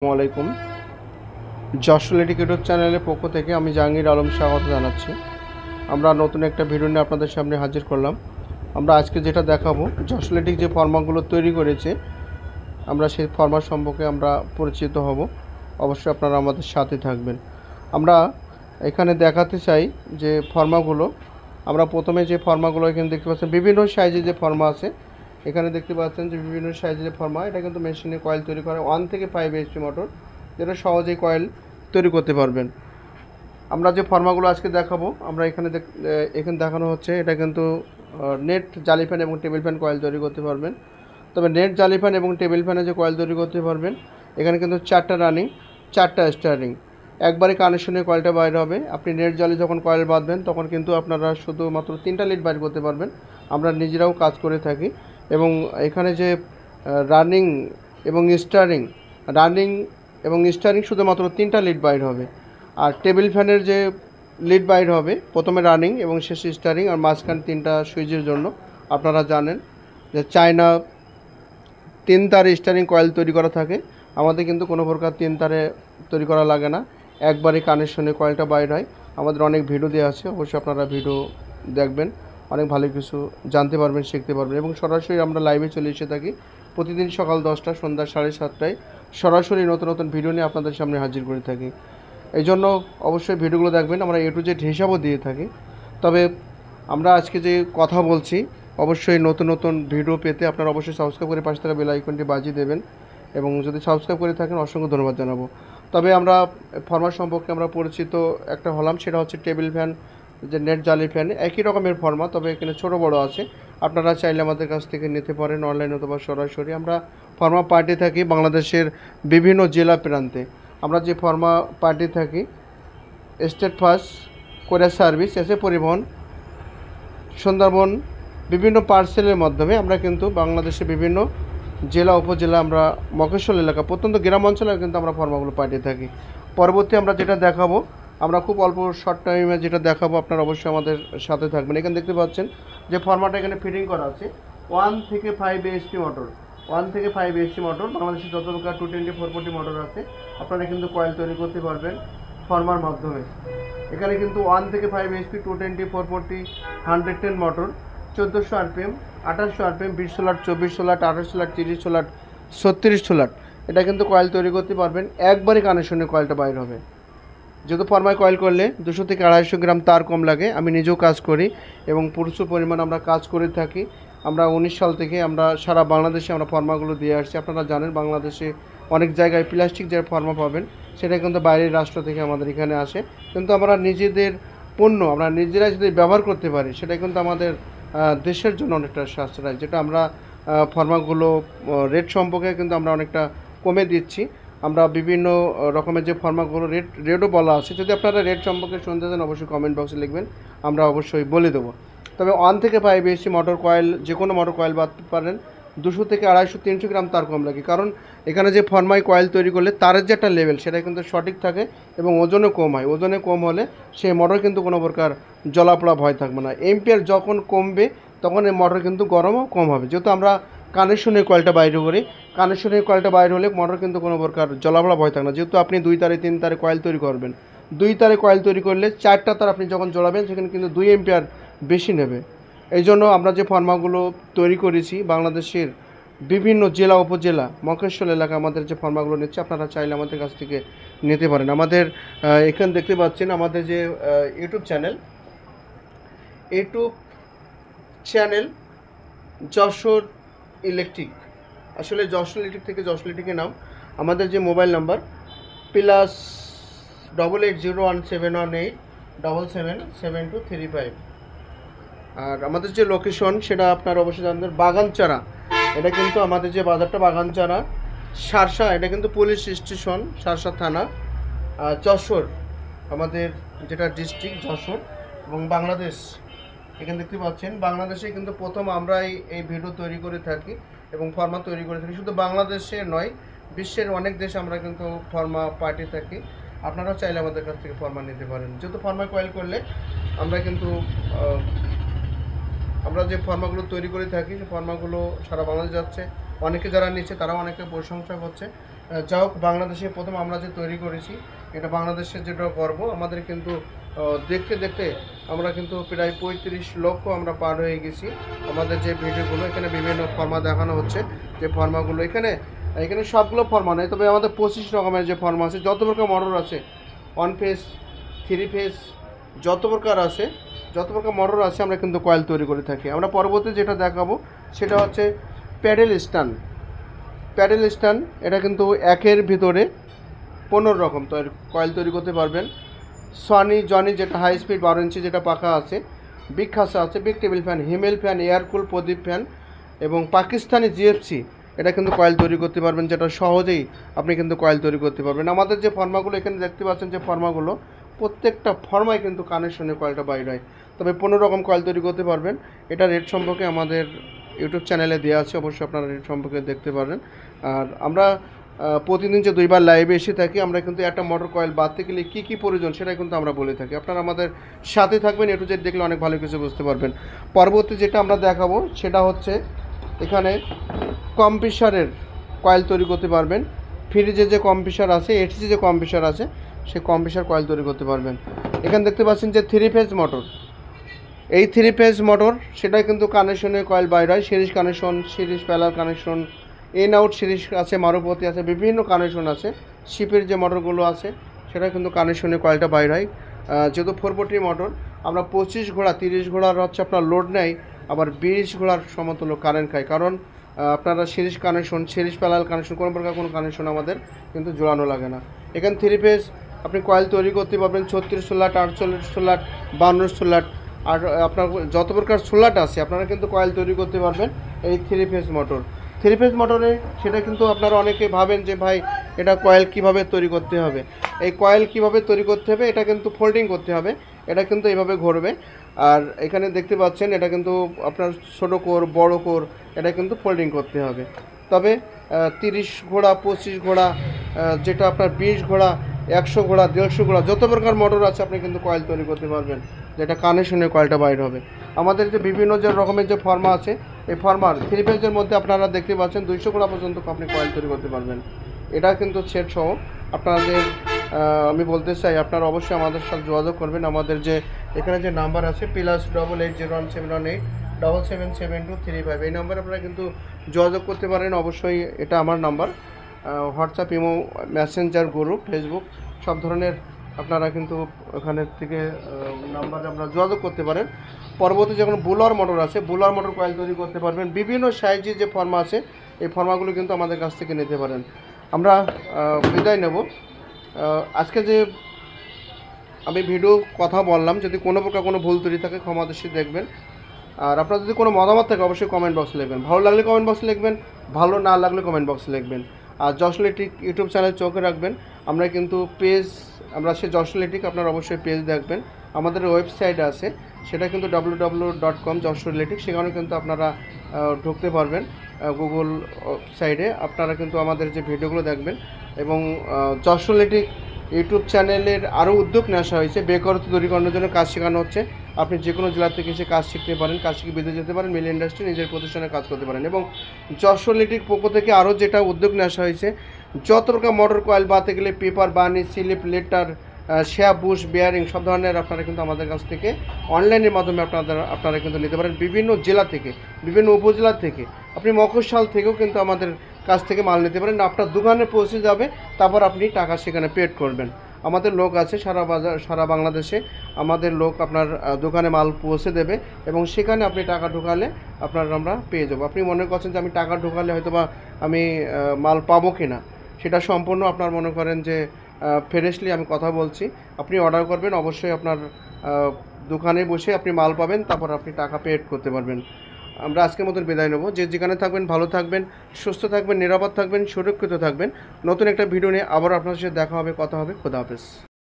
আসসালামু আলাইকুম। যশোর ইউটিউব চ্যানেলের পক্ষ থেকে আমি জাহাঙ্গীর আলম স্বাগত জানাচ্ছি। আমরা নতুন একটা ভিডিও নিয়ে আপনাদের সামনে হাজির করলাম। আমরা আজকে যেটা দেখাবো, যশোর যে ফর্মাগুলো তৈরি করেছে, আমরা সেই ফর্মা সম্পর্কে আমরা পরিচিত হব। অবশ্যই আপনারা আমাদের সাথে থাকবেন। আমরা এখানে দেখাতে চাই যে ফর্মাগুলো, আমরা প্রথমে যে ফর্মাগুলো এখানে দেখতে পাচ্ছেন, বিভিন্ন সাইজে যে ফর্মা আছে, এখানে দেখতে পাচ্ছেন যে বিভিন্ন সাইজের যে ফর্মা, এটা কিন্তু মেশিনে কয়েল তৈরি করে 1 থেকে 5 এইচপি মোটর, যেটা সহজেই কয়েল তৈরি করতে পারবেন। আমরা যে ফর্মাগুলো আজকে দেখাবো, আমরা এখানে দেখানো হচ্ছে, এটা কিন্তু নেট, জালি ফ্যান এবং টেবিল ফ্যান কয়েল তৈরি করতে পারবেন। তবে নেট, জালি ফ্যান এবং টেবিল ফ্যানে যে কয়েল তৈরি করতে পারবেন, এখানে কিন্তু 4টা রানিং, 4টা স্টারিং, একবারে কানেকশনে কয়েলটা বাইর হবে। আপনি নেট জালি যখন কয়েল বাঁধবেন, তখন কিন্তু আপনারা শুধুমাত্র 3টা লিড বাইর করতে পারবেন। আমরা নিজেরাও কাজ করে থাকি। এবং এখানে যে রানিং এবং স্টারিং, রানিং এবং স্টারিং শুধুমাত্র 3টা লিড বাইর হবে। আর টেবিল ফ্যানের যে লিড বাইর হবে, প্রথমে রানিং এবং শেষে স্টারিং, আর মাঝখানে 3টা সুইচের জন্য আপনারা জানেন যে চায়না 3 তারে স্টারিং কয়েল তৈরি করা থাকে। আমাদের কিন্তু কোনো প্রকার 3 তারে তৈরি করা লাগে না, একবারই কানেকশনে কয়েলটা বাইর হয়। আমাদের অনেক ভিডিও দেওয়া আছে, অবশ্যই আপনারা ভিডিও দেখবেন, অনেক ভালো কিছু জানতে পারবেন, শিখতে পারবেন। এবং সরাসরি আমরা লাইভে চলে এসে থাকি প্রতিদিন সকাল 10টা, সন্ধ্যা 7:30টায় সরাসরি নতুন নতুন ভিডিও নিয়ে আপনাদের সামনে হাজির করে থাকি। এই জন্য অবশ্যই ভিডিওগুলো দেখবেন। আমরা A to Z হিসাবও দিয়ে থাকি। তবে আমরা আজকে যে কথা বলছি, অবশ্যই নতুন নতুন ভিডিও পেতে আপনারা অবশ্যই সাবস্ক্রাইব করে পাশে থাকা বেল আইকনটি বাজিয়ে দেবেন। এবং যদি সাবস্ক্রাইব করে থাকেন, অসংখ্য ধন্যবাদ জানাবো। তবে আমরা ফর্মা সম্পর্কে আমরা পরিচিত একটা হলাম, সেটা হচ্ছে টেবিল ফ্যান, যে নেট জালি ফ্যান, একই রকমের ফর্মা, তবে এখানে ছোটো বড় আছে। আপনারা চাইলে আমাদের কাছ থেকে নিতে পারেন অনলাইন অথবা সরাসরি। আমরা ফর্মা পার্টি থাকি বাংলাদেশের বিভিন্ন জেলা প্রান্তে। আমরা যে ফর্মা পার্টি থাকি, স্টেট ফার্স্ট, কোরিয়ার সার্ভিস, এসে পরিবহন, সুন্দরবন, বিভিন্ন পার্সেলের মাধ্যমে আমরা কিন্তু বাংলাদেশে বিভিন্ন জেলা উপজেলা, আমরা মফস্বল এলাকা, প্রত্যন্ত গ্রাম অঞ্চলে কিন্তু আমরা ফর্মাগুলো পাঠিয়ে থাকি। পরবর্তী আমরা যেটা দেখাবো, আমরা খুব অল্প শর্ট টাইমে যেটা দেখাবো, আপনারা অবশ্যই আমাদের সাথে থাকবেন। এখানে দেখতে পাচ্ছেন যে ফর্মাটা এখানে ফিটিং করা আছে 1 থেকে 5 এইচপি মোটর। 1 থেকে 5 এইচপি মোটর, বাংলাদেশে যত প্রকার 220, 440 মোটর আছে, আপনারা কিন্তু কয়েল তৈরি করতে পারবেন ফর্মার মাধ্যমে। এখানে কিন্তু 1 থেকে 5 HP, 220, 440, 110 motor, 1400 RPM, 2800 RPM, 20 solar, 24 solar, 28 solar, 30 solar, 36 solar, এটা কিন্তু কয়েল তৈরি করতে পারবেন। একবারই কানেকশনে কয়েলটা বাইর হবে। যেহেতু ফর্মায় কয়েল করলে 200 থেকে 250 গ্রাম তার কম লাগে। আমি নিজেও কাজ করি এবং প্রচুর পরিমাণ আমরা কাজ করে থাকি। আমরা 19 সাল থেকে আমরা সারা বাংলাদেশে আমরা ফর্মাগুলো দিয়ে আসছি। আপনারা জানেন বাংলাদেশে অনেক জায়গায় প্লাস্টিক যে ফর্মা পাবেন, সেটা কিন্তু বাইরের রাষ্ট্র থেকে আমাদের এখানে আসে। কিন্তু আমরা নিজেদের পণ্য আমরা নিজেরাই যদি ব্যবহার করতে পারি, সেটা কিন্তু আমাদের দেশের জন্য অনেকটা সাশ্রয়। যেটা আমরা ফর্মাগুলো রেট সম্পর্কে কিন্তু আমরা অনেকটা কমে দিচ্ছি। আমরা বিভিন্ন রকমের যে ফর্মাগুলো রেটও বলা আছে, যদি আপনারা রেট সম্পর্কে শুনতে চান অবশ্যই কমেন্ট বক্সে লিখবেন, আমরা অবশ্যই বলে দেবো। তবে 1 থেকে 5 এইচপি মোটর কয়েল, যে কোনো মোটর কয়েল বাঁধতে পারেন। 200 থেকে 250, 300 গ্রাম তার কম লাগে, কারণ এখানে যে ফর্মায় কয়েল তৈরি করলে তারের যে একটা লেভেল, সেটা কিন্তু সঠিক থাকে এবং ওজনও কম হয়। ওজনে কম হলে সেই মোটর কিন্তু কোনো প্রকার জ্বলাপোড়া ভয় থাকবে না। এম্পিয়ার যখন কমবে, তখন এই মোটর কিন্তু গরমও কম হবে। যেহেতু আমরা কানেকশনের কয়েলটা বাইরে করি, কানেকশনের কয়েলটা বাইরে হলে মোটর কিন্তু কোনো প্রকার জ্বলাপোড়া ভয় থাকে না। যেহেতু আপনি 2 তারে 3 তারে কয়েল তৈরি করবেন, 2 তারে কয়েল তৈরি করলে 4টা তার আপনি যখন জ্বলাবেন, সেখানে কিন্তু 2 এম্পিয়ার বেশি নেবে। এই জন্য আমরা যে ফর্মাগুলো তৈরি করেছি, বাংলাদেশের বিভিন্ন জেলা উপজেলা মফস্বল এলাকা আমাদের যে ফর্মাগুলো নিচ্ছে, আপনারা চাইলে আমাদের কাছ থেকে নিতে পারেন। আমাদের এখানে দেখতে পাচ্ছেন আমাদের যে ইউটিউব চ্যানেল যশোর ইলেকট্রিক। আসলে যশোর ইলেকট্রিক থেকে যশোর ইলেকট্রিকের নাম। আমাদের যে মোবাইল নাম্বার +88017187777235। আর আমাদের যে লোকেশন, সেটা আপনারা অবশ্যই জানবেন, বাগানচারা। এটা কিন্তু আমাদের যে বাজারটা, বাগানচারা, শার্শা, এটা কিন্তু পুলিশ স্টেশন, শার্শা থানা, যশোর আমাদের যেটা ডিস্ট্রিক্ট যশোর। এবং বাংলাদেশ, এখানে দেখতে পাচ্ছেন বাংলাদেশে কিন্তু প্রথম আমরাই এই ভিডিও তৈরি করে থাকি এবং ফর্মা তৈরি করে থাকি। শুধু বাংলাদেশে নয়, বিশ্বের অনেক দেশে আমরা কিন্তু ফর্মা পাঠিয়ে থাকি। আপনারাও চাইলে আমাদের কাছ থেকে ফর্মা নিতে পারেন। যেহেতু ফর্মা কয়েল করলে আমরা কিন্তু আমরা যে ফর্মাগুলো তৈরি করে থাকি, সেই ফর্মাগুলো সারা বাংলাদেশ যাচ্ছে। অনেকে যারা নিচ্ছে, তারাও অনেকে প্রশংসা করছে যা হোক, বাংলাদেশে প্রথম আমরা যে তৈরি করেছি, এটা বাংলাদেশের যেটা গর্ব। আমাদের কিন্তু দেখতে দেখতে আমরা কিন্তু প্রায় 35 লক্ষ আমরা পার হয়ে গেছি। আমাদের যে ভিডিওগুলো, এখানে বিভিন্ন ফর্মা দেখানো হচ্ছে, যে ফর্মাগুলো এখানে এখানে সবগুলো ফর্মা নেই, তবে আমাদের 25 রকমের যে ফর্মা আছে, যত প্রকার মোটর আছে, 1 ফেজ 3 ফেজ যত প্রকার আছে, যত প্রকার মোটর আছে, আমরা কিন্তু কয়েল তৈরি করে থাকি। আমরা পরবর্তী যেটা দেখাবো সেটা হচ্ছে প্যাডেল স্ট্যান্ড। প্যাডেল স্ট্যান্ড এটা কিন্তু একের ভিতরে 15 রকম কয়েল তৈরি করতে পারবেন। জনি যেটা হাই স্পিড 12 ইঞ্চি যেটা পাখা আছে, বিগ খাসা আছে, বিগ টেবিল ফ্যান, হিমেল ফ্যান, এয়ারকুল প্রদীপ ফ্যান এবং পাকিস্তানি জিএফসি, এটা কিন্তু কয়েল তৈরি করতে পারবেন, যেটা সহজেই আপনি কিন্তু কয়েল তৈরি করতে পারবেন। আমাদের যে ফর্মাগুলো এখানে দেখতে পাচ্ছেন, যে ফর্মাগুলো প্রত্যেকটা ফর্মায় কিন্তু কানেকশনে কয়েলটা বাইর হয়। তবে 15 রকম কয়েল তৈরি করতে পারবেন। এটা রেট সম্পর্কে আমাদের ইউটিউব চ্যানেলে দেওয়া আছে, অবশ্যই আপনারা রেট সম্পর্কে দেখতে পারেন। আর আমরা প্রতিদিন যে 2বার লাইভে এসে থাকি, আমরা কিন্তু একটা মোটর কয়েল বাঁধতে গেলে কী কী প্রয়োজন সেটা কিন্তু আমরা বলে থাকি। আপনারা আমাদের সাথে থাকবেন, এ টু জেড দেখলে অনেক ভালো কিছু বুঝতে পারবেন। পরবর্তী যেটা আমরা দেখাবো সেটা হচ্ছে এখানে কম্প্রেসারের কয়েল তৈরি করতে পারবেন। ফ্রিজে যে কম্প্রেসার আছে, এটিসি যে কম্প্রেসার আছে, সেই কম্প্রেসার কয়েল তৈরি করতে পারবেন। এখানে দেখতে পাচ্ছেন যে 3 ফেজ মোটর, এই 3 ফেজ মোটর সেটা কিন্তু কানেকশনে কয়েল বাইর হয়। Series connection, series parallel connection, in out series আছে, মারুপতি আছে, বিভিন্ন কানেকশন আছে। শিপের যে মোটরগুলো আছে সেটা কিন্তু কানেকশনে কয়েলটা বাইর হয়। যেহেতু 440 মোটর, আমরা 25 ঘোড়া 30 ঘোড়ার হচ্ছে আপনার লোড নেয়, আবার 20 ঘোড়ার সমতুল্য কারেন্ট খায়। কারণ আপনারা series connection, series parallel connection, কোনো প্রকার কোনো কানেকশন আমাদের কিন্তু জোড়ানো লাগে না। এখানে 3 ফেজ আপনি কয়েল তৈরি করতে পারবেন 36 স্লট, 48 স্লট, 52 স্লট। আর আপনার যত প্রকার স্লট আছে আপনারা কিন্তু কয়েল তৈরি করতে পারবেন এই 3 ফেজ মোটর। 3 ফেজ মোটরে সেটা কিন্তু আপনারা অনেকে ভাবেন যে ভাই এটা কয়েল কিভাবে তৈরি করতে হবে। এই কয়েল কিভাবে তৈরি করতে হবে, এটা কিন্তু ফোল্ডিং করতে হবে, এটা কিন্তু এইভাবে ঘুরবে। আর এখানে দেখতে পাচ্ছেন এটা কিন্তু আপনার ছোটো কোর, বড় কোর, এটা কিন্তু ফোল্ডিং করতে হবে। তবে 30 ঘোড়া, 25 ঘোড়া, যেটা আপনার 20 ঘোড়া, 100 ঘোড়া, 150 ঘোড়া, যত প্রকার মোটর আছে আপনি কিন্তু কয়েল তৈরি করতে পারবেন, যেটা কানেকশনের কয়েলটা বাইর হবে। আমাদের যে বিভিন্ন যে রকমের যে ফর্মা আছে, এই ফর্মার 3 ফেজের মধ্যে আপনারা দেখতে পাচ্ছেন 200 ঘোড়া পর্যন্ত আপনি কয়েল তৈরি করতে পারবেন। এটা কিন্তু সেট সহ আপনাদের আমি বলতে চাই, আপনারা অবশ্যই আমাদের সাথে যোগাযোগ করবেন। আমাদের যে এখানে যে নাম্বার আছে +88017187777235, এই নাম্বারে আপনারা কিন্তু যোগাযোগ করতে পারেন। অবশ্যই এটা আমার number. WhatsApp, imo, Messenger, group, Facebook সব ধরনের আপনারা কিন্তু ওখানের থেকে নাম্বারে আপনারা যোগাযোগ করতে পারেন। পরবর্তী যখন বুলার মোটর আছে, বুলার মোটর কয়েল তৈরি করতে পারবেন। বিভিন্ন সাইজের যে ফর্মা আছে, এই ফর্মাগুলো কিন্তু আমাদের কাছ থেকে নিতে পারেন। আমরা বিদায় নেব। আজকে যে আমি ভিডিও কথা বললাম, যদি কোনো প্রকার কোনো ভুল ত্রুটি থাকে ক্ষমা দৃষ্টিতে দেখবেন। আর আপনার যদি কোনো মতামত থাকে অবশ্যই কমেন্ট বক্সে লিখবেন। ভালো লাগলে কমেন্ট বক্সে লিখবেন, ভালো না লাগলে কমেন্ট বক্সে লিখবেন। আর যশোলিটিক ইউটিউব চ্যানেল চোখে রাখবেন। আমরা কিন্তু পেজ, আমরা সে যশোলিটিক, আপনারা অবশ্যই পেজ দেখবেন। আমাদের ওয়েবসাইট আছে, সেটা কিন্তু www.com যশোলিটিক, সেখানে কিন্তু আপনারা ঢুকতে পারবেন। গুগল সাইটে আপনারা কিন্তু আমাদের যে ভিডিওগুলো দেখবেন। এবং যশোলিটিক ইউটিউব চ্যানেলের আরও উদ্যোগ নেওয়া হয়েছে, বেকারত্ব দূরীকরণের জন্য কাজ শেখানো হচ্ছে। আপনি যে কোনো জেলা থেকে এসে কাজ শিখতে পারেন, কাজ শিখে বিদেশে যেতে পারেন, মিল ইন্ডাস্ট্রি নিজের প্রতিষ্ঠানে কাজ করতে পারেন। এবং যশোলিটিক পক্ষ থেকে আরও যেটা উদ্যোগ নেওয়া হয়েছে, যত প্রকার মোটর কয়েল বাতে গেলে পেপার, বানি, স্লিপ, লেটার, শ্যাপ, বুশ, বেয়ারিং সব ধরনের আপনারা কিন্তু আমাদের কাছ থেকে অনলাইনের মাধ্যমে আপনারা কিন্তু নিতে পারেন। বিভিন্ন জেলা থেকে, বিভিন্ন উপজেলা থেকে, আপনি মফস্বল থেকেও কিন্তু আমাদের কাছ থেকে মাল নিতে পারেন। আপনার দোকানে পৌঁছে যাবে, তারপর আপনি টাকা সেখানে পেড করবেন। আমাদের লোক আছে সারা বাংলাদেশে, আমাদের লোক আপনার দোকানে মাল পৌঁছে দেবে এবং সেখানে আপনি টাকা ঢোকালে আমরা পেয়ে যাবো। আপনি মনে করছেন যে আমি টাকা ঢোকালে হয়তো বা আমি মাল পাবো কি না, সেটা সম্পূর্ণ আপনার মনে করেন যে ফ্রেশলি আমি কথা বলছি। আপনি অর্ডার করবেন, অবশ্যই আপনার দোকানে বসে আপনি মাল পাবেন, তারপর আপনি টাকা পেড করতে পারবেন। আমরা আজকের মতন বিদায় নেব। যে যেখানে থাকবেন ভালো থাকবেন, সুস্থ থাকবেন, নিরাপদ থাকবেন, সুরক্ষিত থাকবেন। নতুন একটা ভিডিও নিয়ে আবার আপনার সাথে দেখা হবে, কথা হবে। খোদা হাফেজ।